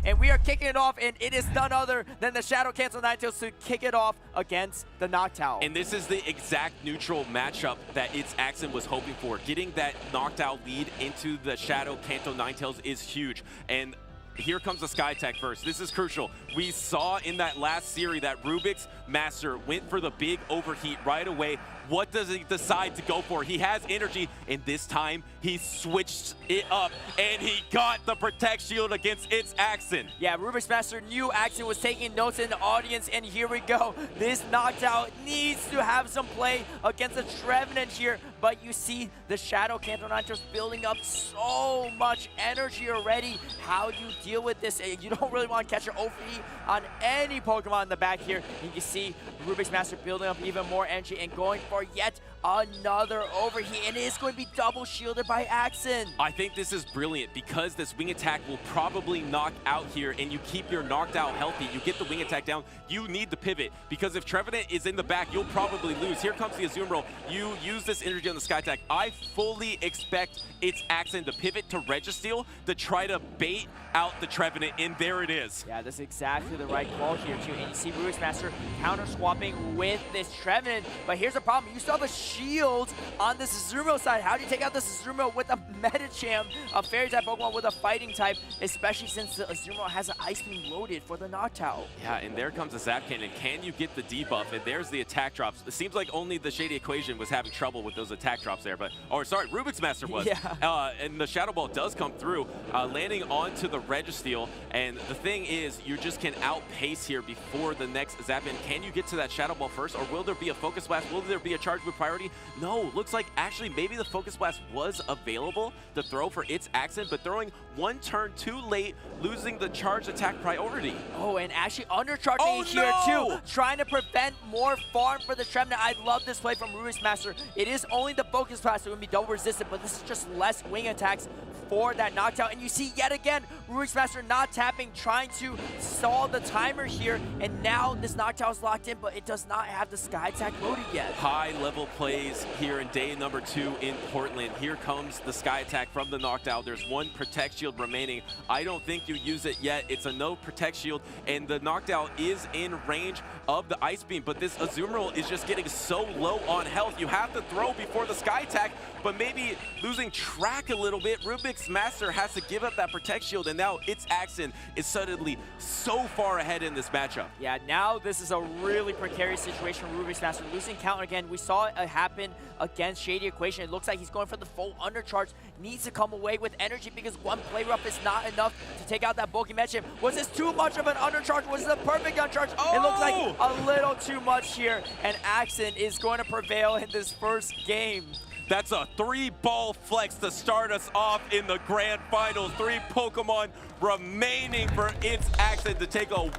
and we are kicking it off, and it is none other than the Shadow Cancel Ninetales to kick it off against the Noctowl. And this is the exact neutral matchup that ItsAXN was hoping for. Getting that Noctowl lead into the Shadow Kanto Ninetales is huge. And here comes the Sky Attack first. This is crucial. We saw in that last series that RubixMaster went for the big overheat right away. What does he decide to go for? He has energy, and this time he switched it up, and he got the Protect Shield against ItsAXN. Yeah, RubixMaster knew Axon was taking notes in the audience, and here we go. This Noctowl needs to have some play against the Trevenant here, but you see the Shadow Kanto Ninetales building up so much energy already. How do you deal with this? You don't really want to catch your overheat on any Pokemon in the back here. You can see RubixMaster building up even more energy and going for yet another overheat, and it is going to be double shielded by Axon. I think this is brilliant because this wing attack will probably knock out here, and you keep your Noctowl healthy. You get the wing attack down. You need the pivot because if Trevenant is in the back, you'll probably lose. Here comes the Azumarill. You use this energy on the Sky Attack. I fully expect ItsAXN to pivot to Registeel to try to bait out the Trevenant, and there it is. Yeah, that's exactly the right call here too. And you see RubixMaster counter swapping with this Trevenant, but here's the problem. You still have a shield on this Azumarill side. How do you take out this Azumarill with a Medicham, a Fairy type Pokemon with a Fighting type, especially since the Azumarill has an Ice Beam loaded for the Noctowl? Yeah, and there comes the Zap Cannon. Can you get the debuff? And there's the attack drops. It seems like only the Shady Equation was having trouble with those attack drops there, but, or sorry, RubixMaster was. Yeah. And the Shadow Ball does come through, landing onto the Registeel. And the thing is, you just can outpace here before the next Zap In. Can you get to that Shadow Ball first, or will there be a Focus Blast? Will there be a charge with priority? No, looks like actually maybe the Focus Blast was available to throw for ItsAXN, but throwing one turn too late, losing the charge attack priority. Oh, and actually undercharging here too, trying to prevent more farm for the Trevenant. I love this play from RubixMaster. It is only the Focus Blast that would be double resistant, but this is just less wing attacks for that Noctowl. And you see yet again, RubixMaster not tapping, trying to stall the timer here, and now this Noctowl is locked in, but it does not have the Sky Attack loaded yet. High level plays here in day number 2 in Portland. Here comes the Sky Attack from the Noctowl. There's one Protect Shield remaining. I don't think you use it yet. It's a no Protect Shield, and the Noctowl is in range of the Ice Beam, but this Azumarill is just getting so low on health. You have to throw before the Sky Attack, but maybe losing track a little bit. RubixMaster has to give up that Protect Shield, and now ItsAXN is suddenly so far ahead in this matchup. Yeah, now this is a really precarious situation for RubixMaster. Losing counter again. We saw it happen against Shady Equation. It looks like he's going for the full undercharge. Needs to come away with energy because one play rough is not enough to take out that bulky Medicham. Was this too much of an undercharge? Was it a perfect undercharge? Oh! It looks like a little too much here, and Axon is going to prevail in this first game. That's a 3-ball flex to start us off in the grand finals. 3 Pokemon remaining for ItsAXN to take a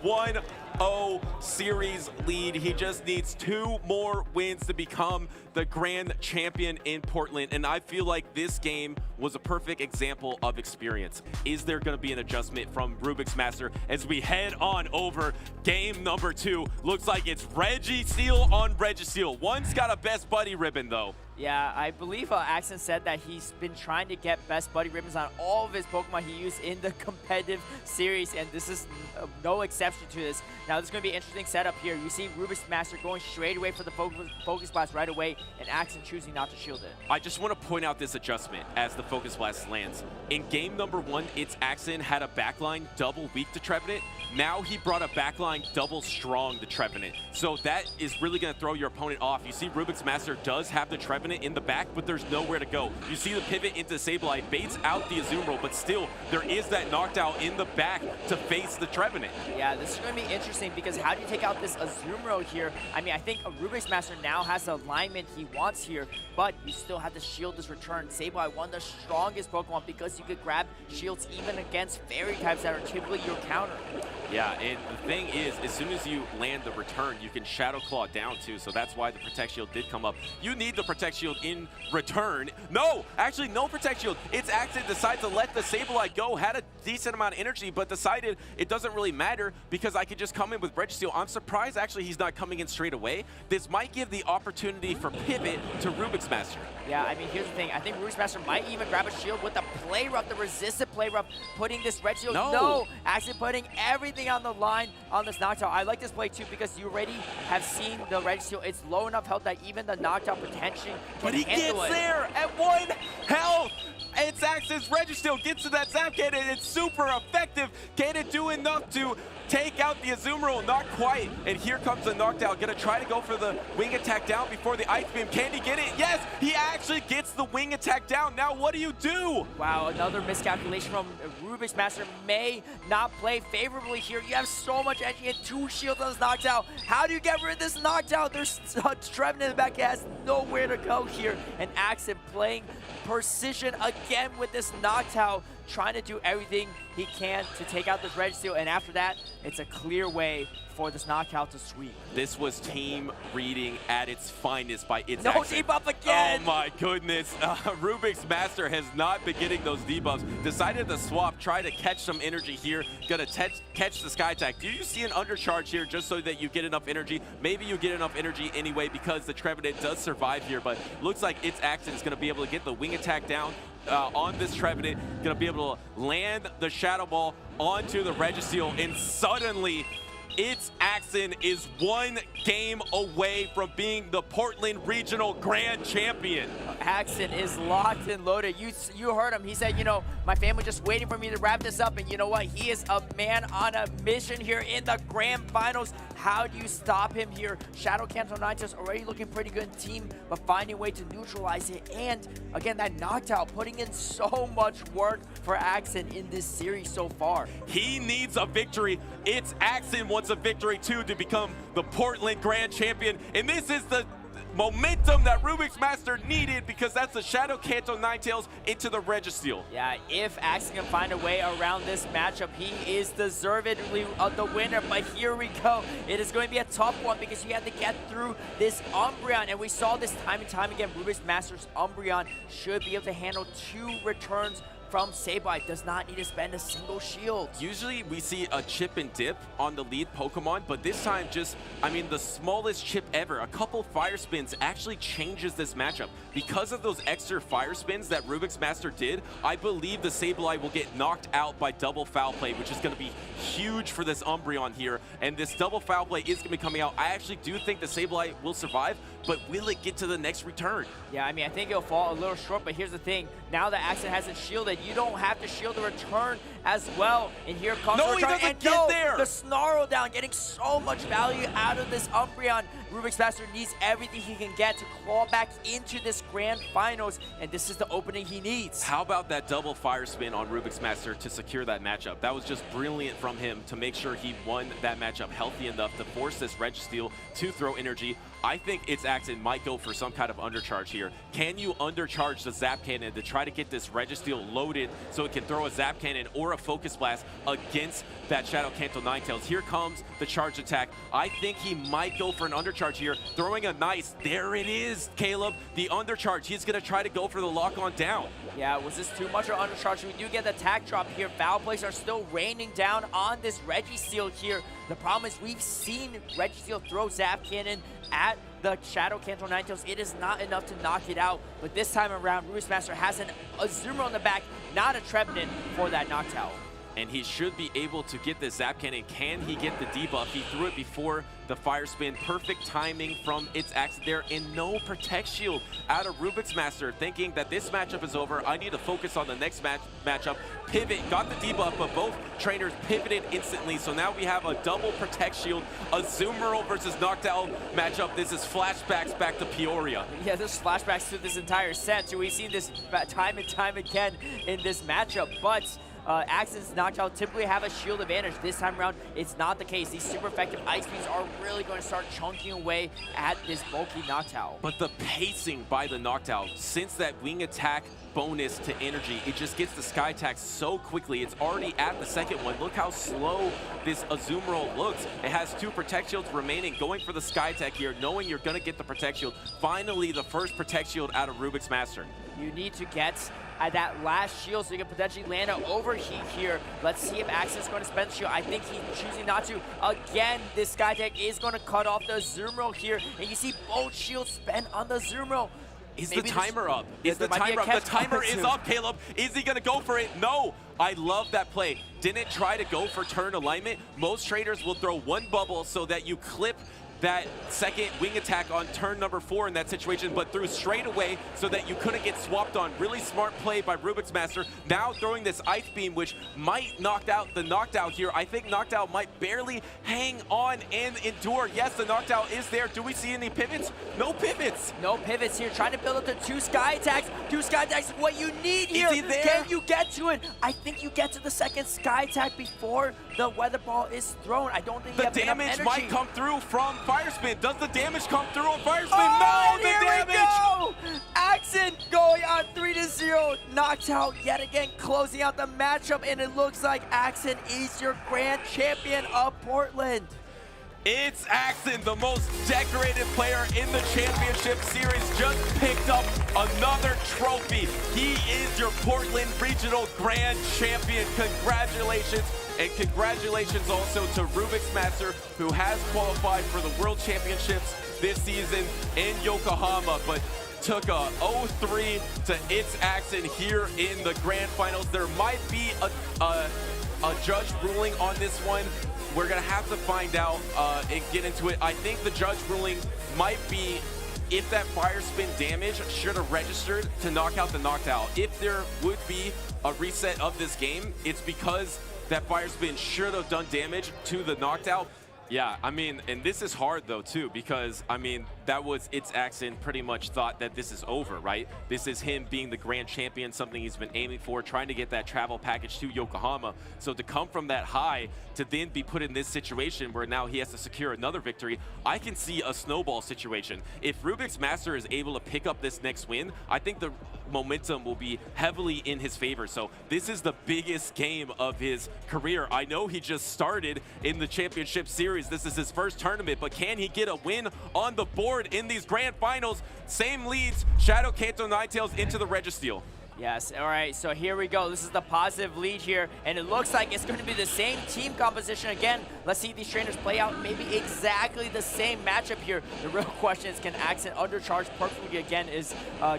1-0 series lead. He just needs 2 more wins to become the grand champion in Portland, and I feel like this game was a perfect example of experience. Is there going to be an adjustment from RubixMaster as we head on over game number 2? Looks like it's Registeel on Registeel. One's got a best buddy ribbon though. Yeah, I believe Axon said that he's been trying to get best buddy ribbons on all of his Pokemon he used in the competitive series, and this is no exception to this. Now, this is going to be an interesting setup here. You see RubixMaster going straight away for the Focus Blast right away, and Axon choosing not to shield it. I just want to point out this adjustment as the Focus Blast lands. In game number 1, ItsAXN had a backline double weak to Trevenant. Now he brought a backline double strong to Trevenant. So that is really going to throw your opponent off. You see RubixMaster does have the Trevenant in the back, but there's nowhere to go. You see the pivot into Sableye, baits out the Azumarill, but still there is that Noctowl in the back to face the Trevenant. Yeah, this is going to be interesting because how do you take out this Azumarill here? I mean, I think RubixMaster now has the alignment he wants here, but you still have to shield this return. Sableye, one of the strongest Pokemon because you could grab shields even against Fairy types that are typically your counter. Yeah, and the thing is, as soon as you land the return, you can Shadow Claw down too, so that's why the Protect Shield did come up. You need the Protect Shield in return. No, actually no Protect Shield. xXRubixMasterXx decided to let the Sableye go, had a decent amount of energy, but decided it doesn't really matter because I could just come in with Registeel. I'm surprised actually he's not coming in straight away. This might give the opportunity for pivot to RubixMaster. Yeah, I mean, here's the thing. I think RubixMaster might even grab a shield with the Play Rough, the resisted Play Rough, putting this Registeel. No, actually putting everything on the line on this Noctowl. I like this play too because you already have seen the Registeel. It's low enough health that even the Noctowl potentially can handle it. But he gets there at 1 health. xXRubix's Registeel gets to that Zap Cannon. It's super effective. Can it do enough to take out the Azumarill? Not quite. And here comes the Noctowl. Gonna try to go for the wing attack down before the Ice Beam. Can he get it? Yes, he actually gets the wing attack down. Now what do you do? Wow, another miscalculation from RubixMaster. May not play favorably here. You have so much energy and 2 shields on this Noctowl. How do you get rid of this Noctowl? There's Treven in the back. He has nowhere to go here. And xXRubix playing precision again with this Noctowl, trying to do everything he can to take out this Registeel, and after that, it's a clear way for this Noctowl to sweep. This was team reading at its finest by xXRubixMaster. No debuff again! Oh my goodness. RubixMaster has not been getting those debuffs. Decided to swap, try to catch some energy here. Gonna catch the Sky Attack. Do you see an undercharge here just so that you get enough energy? Maybe you get enough energy anyway because the Trevenant does survive here, but looks like xXRubixMaster is gonna be able to get the wing attack down on this Trevenant. Gonna be able to land the Shadow Ball onto the Registeel, and suddenly ItsAXN is 1 game away from being the Portland Regional Grand Champion. xXRubixMaster is locked and loaded. You heard him. He said, you know, my family just waiting for me to wrap this up. And you know what? He is a man on a mission here in the Grand Finals. How do you stop him here? Shadow Canto Ninjas already looking pretty good team, but finding a way to neutralize it. And again, that Noctowl putting in so much work for xXRubixMaster in this series so far. He needs a victory. xXRubixMaster wants a victory too to become the Portland Grand Champion. And this is the momentum that RubixMaster needed because that's the Shadow Canto Ninetales into the Registeel. Yeah, if xXRubixMaster can find a way around this matchup, he is deservedly the winner. But here we go. It is going to be a tough one because you have to get through this Umbreon. And we saw this time and time again. RubixMaster's Umbreon should be able to handle 2 returns from Sableye. Does not need to spend a single shield. Usually we see a chip and dip on the lead Pokemon, but this time just, I mean, the smallest chip ever. A couple Fire Spins actually changes this matchup. Because of those extra Fire Spins that RubixMaster did, I believe the Sableye will get knocked out by double Foul Play, which is going to be huge for this Umbreon here. And this double Foul Play is going to be coming out. I actually do think the Sableye will survive, but will it get to the next return? Yeah, I mean, I think it'll fall a little short, but here's the thing. Now that xXRubixMaster hasn't shielded, you don't have to shield the return as well. And here comes the return. He doesn't get there. The Snarl down, getting so much value out of this Umbreon. RubixMaster needs everything he can get to claw back into this Grand Finals, and this is the opening he needs. How about that double Fire Spin on RubixMaster to secure that matchup? That was just brilliant from him to make sure he won that matchup healthy enough to force this Registeel to throw energy. I think xXRubixMaster might go for some kind of undercharge here. Can you undercharge the Zap Cannon to try to get this Registeel loaded so it can throw a Zap Cannon or a Focus Blast against that Shadow Canto Ninetales? Here comes the charge attack. I think he might go for an undercharge here, throwing a nice, there it is, Caleb, the undercharge. He's gonna try to go for the lock on down. Yeah, was this too much or undercharge? We do get the attack drop here. Foul plays are still raining down on this Registeel here. The problem is we've seen Registeel throw Zap Cannon at the Shadow Canto Ninetales. It is not enough to knock it out, but this time around, RubixMaster has an Azumarill on the back, not a Trevenant for that Noctowl. And he should be able to get the Zap Cannon. Can he get the debuff? He threw it before the Fire Spin. Perfect timing from xXRubixMaster there, and no Protect Shield out of RubixMaster, thinking that this matchup is over. I need to focus on the next matchup. Pivot, got the debuff, but both trainers pivoted instantly. So now we have a double Protect Shield, Azumarill versus Noctowl matchup. This is flashbacks back to Peoria. Yeah, there's flashbacks to this entire set. So we've seen this time and time again in this matchup, but Axon's Noctowl typically have a shield advantage. This time around, it's not the case. These super effective ice beams are really going to start chunking away at this bulky Noctowl. But the pacing by the Noctowl, since that wing attack bonus to energy, it just gets the sky attack so quickly. It's already at the second one. Look how slow this Azumarill looks. It has 2 protect shields remaining, going for the sky attack here, knowing you're going to get the protect shield. Finally, the first protect shield out of Rubik's Master. You need to get that last shield so you can potentially land an overheat here. Let's see if Axon's going to spend the shield. I think he's choosing not to. Again, this sky attack is going to cut off the Azumarill here, and you see both shields spent on the Azumarill. Is the timer up? Is the timer up? The timer is up, Caleb. Is he going to go for it? No. I love that play. Didn't try to go for turn alignment. Most traders will throw 1 bubble so that you clip that second wing attack on turn number 4 in that situation, but threw straight away so that you couldn't get swapped on. Really smart play by Rubik's Master. Now throwing this ice beam, which might knock out the Noctowl here. I think Noctowl might barely hang on and endure. Yes, the Noctowl is there. Do we see any pivots? No pivots. No pivots here. Trying to build up the 2 sky attacks. 2 sky attacks, what you need here. Is he there? Can you get to it? I think you get to the second sky attack before the weather ball is thrown. I don't think you have enough energy. The damage might come through from Fire Spin. Does the damage come through on Fire Spin? Oh, no, the damage! We go! Axon going on 3-0. Noctowl yet again closing out the matchup, and it looks like Axon is your grand champion of Portland. ItsAXN, the most decorated player in the championship series, just picked up another trophy. He is your Portland Regional Grand Champion. Congratulations. And congratulations also to Rubik's Master, who has qualified for the World Championships this season in Yokohama, but took a 0-3 to ItsAXN here in the Grand Finals. There might be a judge ruling on this one. We're going to have to find out and get into it. I think the judge ruling might be if that Fire Spin damage should have registered to knock out the Noctowl. If there would be a reset of this game, it's because that Fire Spin should have done damage to the Noctowl. Yeah, I mean, and this is hard though too, because I mean, that was ItsAXN pretty much thought that this is over, right? This is him being the grand champion, something he's been aiming for, trying to get that travel package to Yokohama. So to come from that high to then be put in this situation where now he has to secure another victory, I can see a snowball situation. If Rubik's Master is able to pick up this next win, I think the momentum will be heavily in his favor. So this is the biggest game of his career. I know he just started in the championship series. This is his first tournament, but can he get a win on the board in these grand finals? Same leads, Shadow, Kanto, Ninetales into the Registeel. Yes, all right, so here we go. This is the positive lead here, and it looks like it's going to be the same team composition again. Let's see these trainers play out maybe exactly the same matchup here. The real question is, can Axon undercharge perfectly again is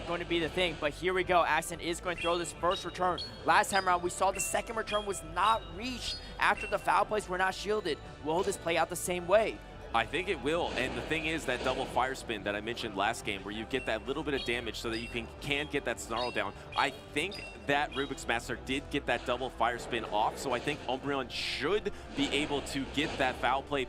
going to be the thing. But here we go. Axon is going to throw this first return. Last time around, we saw the second return was not reached after the foul plays were not shielded. Will this play out the same way? I think it will, and the thing is that double Fire Spin that I mentioned last game where you get that little bit of damage so that you can get that Snarl down. I think that Rubik's Master did get that double Fire Spin off, so I think Umbreon should be able to get that foul play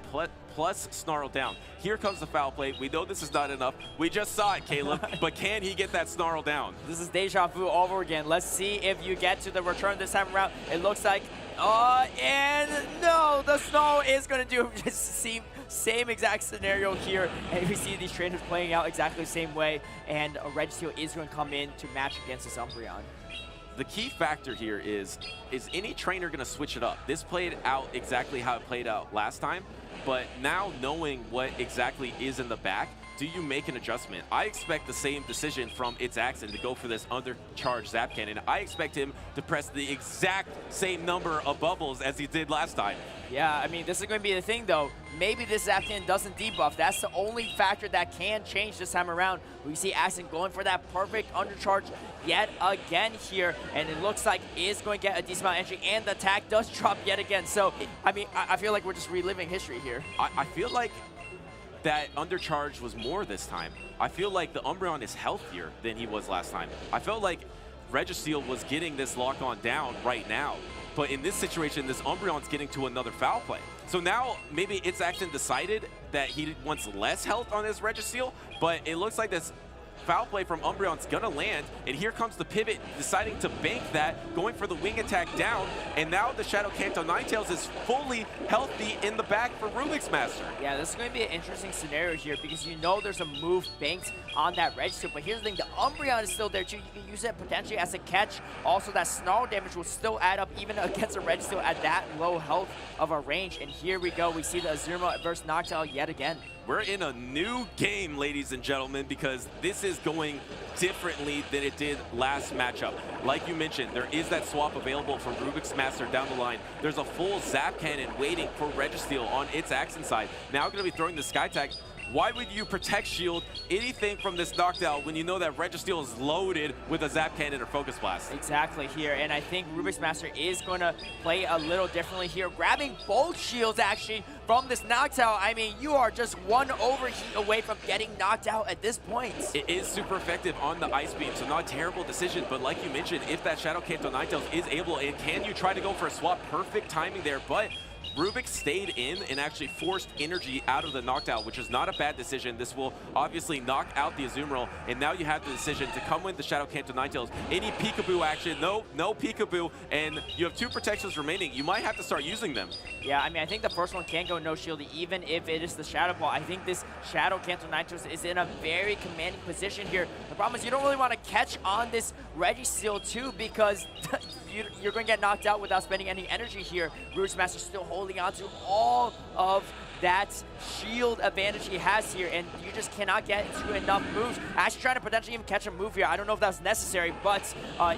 plus Snarl down. Here comes the foul play. We know this is not enough. We just saw it, Caleb, but can he get that Snarl down? This is deja vu all over again. Let's see if you get to the return this time around. It looks like, and no, the Snarl is going to do just same exact scenario here, and we see these trainers playing out exactly the same way, and a Registeel is going to come in to match against this Umbreon. The key factor here is any trainer going to switch it up? This played out exactly how it played out last time, but now knowing what exactly is in the back, do you make an adjustment? I expect the same decision from ItsAXN to go for this undercharged Zap Cannon. I expect him to press the exact same number of bubbles as he did last time. Yeah, I mean, this is going to be the thing, though. Maybe this Zap Cannon doesn't debuff. That's the only factor that can change this time around. We see Axon going for that perfect undercharge yet again here, and it looks like it's going to get a decent amount of entry, and the attack does drop yet again. So, I mean, I feel like we're just reliving history here. I feel like that undercharge was more this time. I feel like the Umbreon is healthier than he was last time. I felt like Registeel was getting this lock-on down right now. But in this situation, this Umbreon's getting to another foul play. So now maybe ItsAXN decided that he wants less health on his Registeel, but it looks like this foul play from Umbreon's gonna land, and here comes the pivot, deciding to bank that, going for the wing attack down, and now the Shadow Kanto Ninetales is fully healthy in the back for RubixMaster. Yeah, this is going to be an interesting scenario here because you know there's a move banked on that Registeel, but here's the thing, the Umbreon is still there too. You can use it potentially as a catch. Also, that Snarl damage will still add up even against a Registeel at that low health of a range, and here we go. We see the Azumarill versus Noctowl yet again. We're in a new game, ladies and gentlemen, because this is going differently than it did last matchup. Like you mentioned, there is that swap available for RubixMaster down the line. There's a full Zap Cannon waiting for Registeel on ItsAXN side. Now going to be throwing the Sky Tag. Why would you protect shield anything from this Noctowl when you know that Registeel is loaded with a Zap Cannon or Focus Blast? Exactly here, and I think RubixMaster is going to play a little differently here, grabbing both shields actually from this Noctowl. I mean, you are just one overheat away from getting knocked out at this point. It is super effective on the Ice Beam, so not a terrible decision, but like you mentioned, if that Shadow Kanto Ninetales is able, and can you try to go for a swap? Perfect timing there, but Rubik stayed in and actually forced energy out of the Noctowl, which is not a bad decision. This will obviously knock out the Azumarill, and now you have the decision to come with the Shadow Kanto Ninetales. Any peekaboo action, no peekaboo, and you have 2 protections remaining. You might have to start using them. Yeah, I mean, I think the first one can go no shield, even if it is the Shadow Ball. I think this Shadow Kanto Ninetales is in a very commanding position here. The problem is you don't really want to catch on this Registeel too, because you're going to get knocked out without spending any energy here. RubixMaster still holding on to all of that shield advantage he has here, and you just cannot get into enough moves. Actually trying to potentially even catch a move here. I don't know if that was necessary, but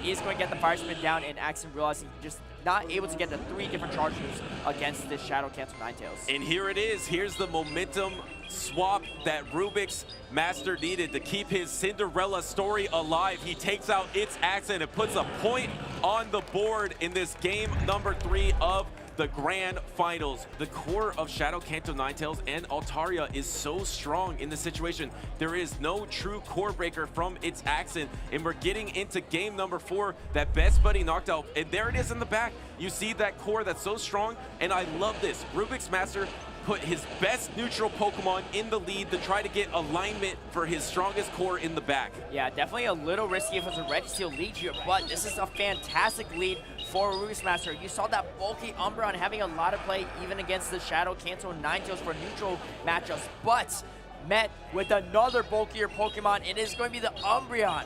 is going to get the Fire Spin down, and XXRubixMaster realizing just not able to get the 3 different charges against this Shadow Kanto Ninetales. And here it is. Here's the momentum swap that RubixMaster needed to keep his Cinderella story alive. He takes out ItsAXN and puts a point on the board in this game number 3 of the Grand Finals. The core of Shadow Kanto Ninetales and Altaria is so strong in this situation. There is no true core breaker from ItsAXN, and we're getting into game number 4, that best buddy Noctowl, and there it is in the back. You see that core that's so strong, and I love this. RubixMaster put his best neutral Pokemon in the lead to try to get alignment for his strongest core in the back. Yeah, definitely a little risky if it's a Registeel lead here, but this is a fantastic lead for RubixMaster. You saw that bulky Umbreon having a lot of play even against the Shadow Kanto Ninetales for neutral matchups, but met with another bulkier Pokemon. It is going to be the Umbreon.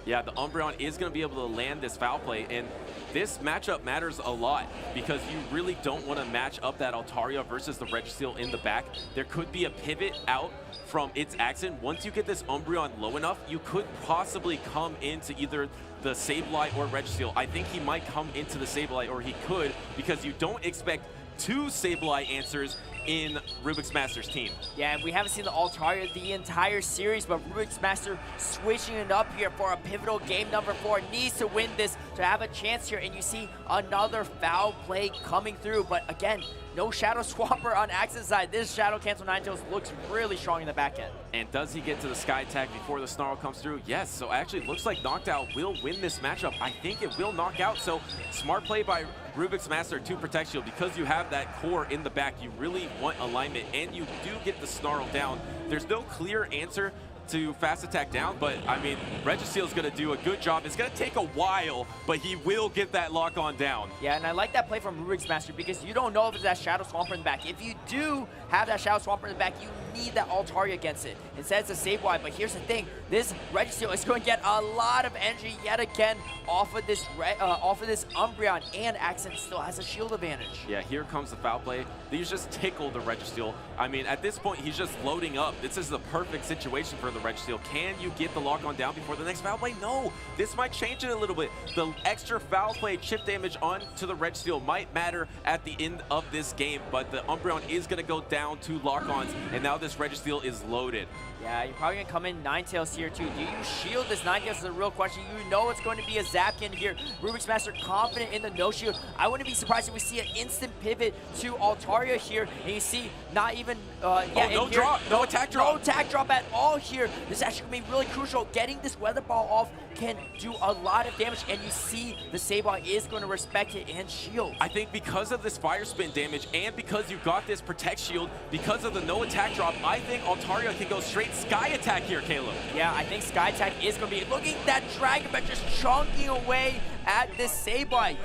Yeah, the Umbreon is going to be able to land this foul play, and this matchup matters a lot because you really don't want to match up that Altaria versus the Registeel in the back. There could be a pivot out from ItsAXN. Once you get this Umbreon low enough, you could possibly come into either the Sableye or Registeel. I think he might come into the Sableye, or he could, because you don't expect 2 Sableye answers in RubixMaster's team. Yeah, and we haven't seen the Altaria the entire series, but RubixMaster switching it up here for a pivotal game number 4. Needs to win this to have a chance here, and you see another foul play coming through, but again, no Shadow Swapper on XX's side. This Shadow Kanto Ninetales looks really strong in the back end. And does he get to the Sky Attack before the Snarl comes through? Yes, so actually it looks like Noctowl will win this matchup. I think it will knock out, so smart play by RubixMaster to protect shield. Because you have that core in the back, you really want alignment, and you do get the Snarl down. There's no clear answer to fast attack down, but I mean, Registeel's gonna do a good job. It's gonna take a while, but he will get that lock on down. Yeah, and I like that play from RubixMaster because you don't know if it's that Shadow Swamper in the back. If you do have that Shadow Swamper in the back, you need that Altaria against it. Instead, it's a Sableye, but here's the thing. This Registeel is going to get a lot of energy yet again off of this Umbreon, and XXN still has a shield advantage. Yeah, here comes the foul play. These just tickle the Registeel. I mean, at this point, he's just loading up. This is the perfect situation for the Registeel. Can you get the lock on down before the next foul play? No, this might change it a little bit. The extra foul play chip damage onto the Registeel might matter at the end of this game, but the Umbreon is going to go down to lock-ons, and now this Registeel is loaded. Yeah, you're probably going to come in Ninetales here too. Do you shield this Ninetales is a real question. You know it's going to be a Zapkin here. RubixMaster confident in the no shield. I wouldn't be surprised if we see an instant pivot to Altaria here, and you see not even, no attack drop. No attack drop at all here. This is actually going to be really crucial. Getting this Weather Ball off can do a lot of damage, and you see the Sableye is going to respect it and shield. I think because of this Fire Spin damage, and because you got this Protect Shield, because of the no attack drop, I think Altaria can go straight Sky Attack here, Caleb. Yeah, I think Sky Attack is going to be looking at that Dragon, but just chunking away at this Sableye.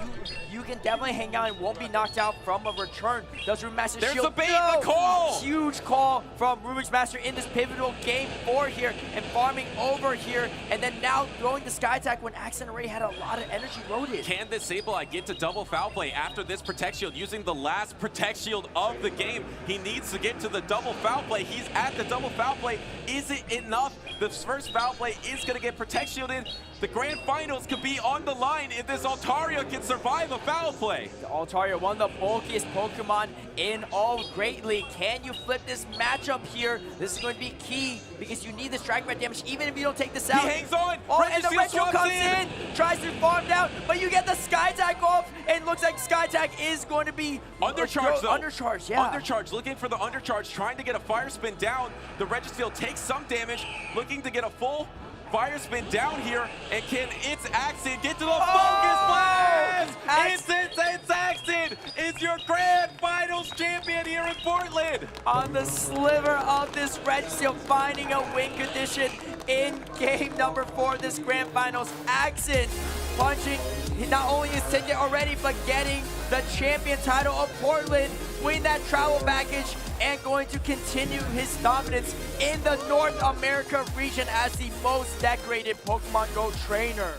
You can definitely hang out and won't be knocked out from a return. Does Rubixmaster There's shield? the bait, the call! Huge call from RubixMaster in this pivotal game 4 here and farming over here. And then now throwing the Sky Attack when XXRubixMasterXx already had a lot of energy loaded. Can this Sableye get to double foul play after this Protect Shield, using the last Protect Shield of the game? He needs to get to the double foul play. He's at the double foul play. Is it enough? The first foul play is going to get Protect Shielded. The grand finals could be on the line if this Altaria can survive a foul play. The Altaria, one of the bulkiest Pokemon in all Great League. Can you flip this matchup here? This is going to be key because you need this Dragon Breath damage even if you don't take this out. He hangs on. Oh, and the Retro comes in, tries to farm down, but you get the Sky Attack off, and it looks like Sky Attack is going to be undercharged though. Undercharged, yeah. Undercharged, looking for the undercharge, trying to get a Fire Spin down. The Registeel takes some damage, looking to get a full Fire Spin down here, and can ItsAXN get to the Focus Blast? ItsAXN is your grand finals champion here in Portland. On the sliver of this Registeel, finding a win condition in game number 4 of this grand finals. XXRubixMasterXx punching not only his ticket already, but getting the champion title of Portland, winning that travel package, and going to continue his dominance in the North America region as the most decorated Pokemon Go trainer.